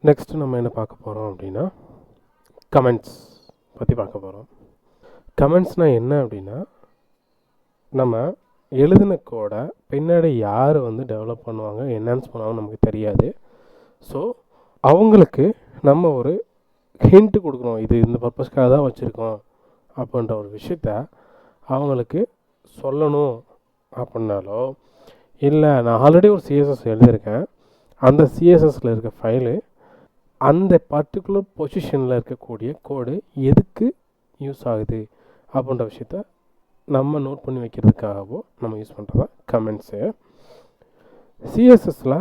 Next நம்ம என்ன பார்க்க போகிறோம் அப்படின்னா கமெண்ட்ஸ் பற்றி பார்க்க போகிறோம். கமெண்ட்ஸ்னால் என்ன அப்படின்னா, நம்ம எழுதின கோடை பின்னாடி யார் வந்து டெவலப் பண்ணுவாங்க, என்ஹான்ஸ் பண்ணுவாங்க நமக்கு தெரியாது. ஸோ அவங்களுக்கு நம்ம ஒரு ஹிண்ட்டு கொடுக்குறோம், இது இந்த பர்பஸ்க்காக தான் வச்சுருக்கோம் அப்படின்ற ஒரு விஷயத்த அவங்களுக்கு சொல்லணும் அப்படின்னாலோ, இல்லை நான் ஆல்ரெடி ஒரு சிஎஸ்எஸ் எழுதியிருக்கேன், அந்த சிஎஸ்எஸில் இருக்க ஃபைலு அந்த பர்டிகுலர் பொசிஷனில் இருக்கக்கூடிய கோடு எதுக்கு யூஸ் ஆகுது அப்படின்ற விஷயத்த நம்ம நோட் பண்ணி வைக்கிறதுக்காகவோ நம்ம யூஸ் பண்ணுறது தான் கமெண்ட்ஸு. சிஎஸ்எஸில்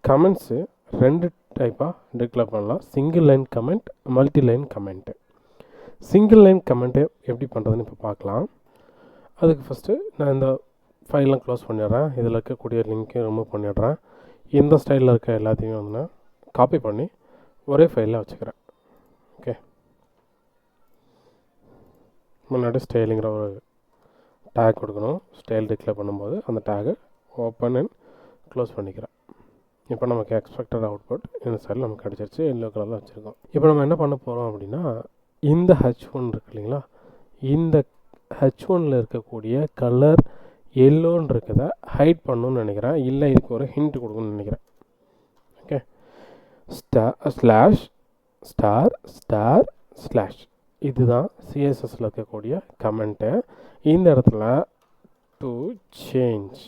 கமெண்ட்ஸு 2 டைப்பாக டிக்ளேர் பண்ணலாம். Single line comment, multi line comment. Single line comment எப்படி பண்ணுறதுன்னு இப்போ பார்க்கலாம். அதுக்கு ஃபஸ்ட்டு நான் இந்த ஃபைல்லாம் க்ளோஸ் பண்ணிடுறேன், இதில் இருக்கக்கூடிய லிங்க்கையும் ரிமூவ் பண்ணிடுறேன். இந்த ஸ்டைலில் இருக்க எல்லாத்தையும் வந்து நான் காப்பி பண்ணி ஒரே ஃபைலில் வச்சுக்கிறேன். ஓகே, முன்னாடி ஸ்டைலுங்கிற ஒரு டேக் கொடுக்கணும். ஸ்டைல் டிக்ளேர் பண்ணும்போது அந்த டேகை ஓப்பன் அண்ட் க்ளோஸ் பண்ணிக்கிறேன். இப்போ நமக்கு எக்ஸ்பெக்டட் அவுட்புட் இந்த சைடில் நமக்கு கிடச்சிருச்சு, எல்லோ கலரில் வச்சுருக்கோம். இப்போ நம்ம என்ன பண்ண போகிறோம் அப்படின்னா, இந்த H1 இருக்கு இல்லைங்களா, இந்த H1ல் இருக்கக்கூடிய கலர் எல்லோன்னு இருக்கிறத ஹைட் பண்ணணும்னு நினைக்கிறேன், இல்லை இதுக்கு ஒரு ஹிண்ட் கொடுக்கணும்னு நினைக்கிறேன். Okay, slash star star slash, இதுதான் சிஎஸ்எஸில் இருக்கக்கூடிய கமெண்ட்டு. இந்த இடத்துல to change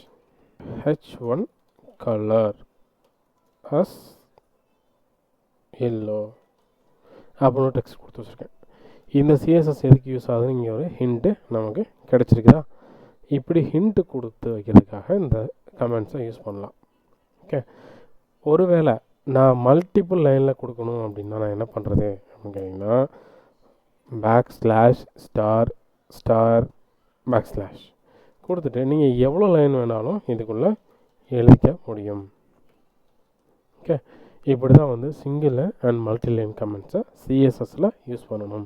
H1 colour as yellow அப்படின்னு டெக்ஸ்ட் கொடுத்து வச்சுருக்கேன். இந்த சிஎஸ்எஸ் எதுக்கு யூஸ் ஆகுதுன்னு இங்கே ஒரு ஹிண்ட்டு நமக்கு கிடச்சிருக்குதா. இப்படி ஹிண்ட்டு கொடுத்து வைக்கிறதுக்காக இந்த கமெண்ட்ஸை யூஸ் பண்ணலாம். ஓகே, ஒருவேளை நான் மல்டிபிள் லைனில் கொடுக்கணும் அப்படின்னா நான் என்ன பண்ணுறது அப்படின்னு கேட்டிங்கன்னா, backslash star star backslash கொடுத்துட்டு நீங்கள் எவ்வளோ லைன் வேணாலும் இதுக்குள்ளே எழுதிக்க முடியும். ஓகே, இப்படி தான் வந்து சிங்கிள் அண்ட் மல்டி லைன் கமெண்ட்ஸை சிஎஸ்எஸில் யூஸ் பண்ணணும்.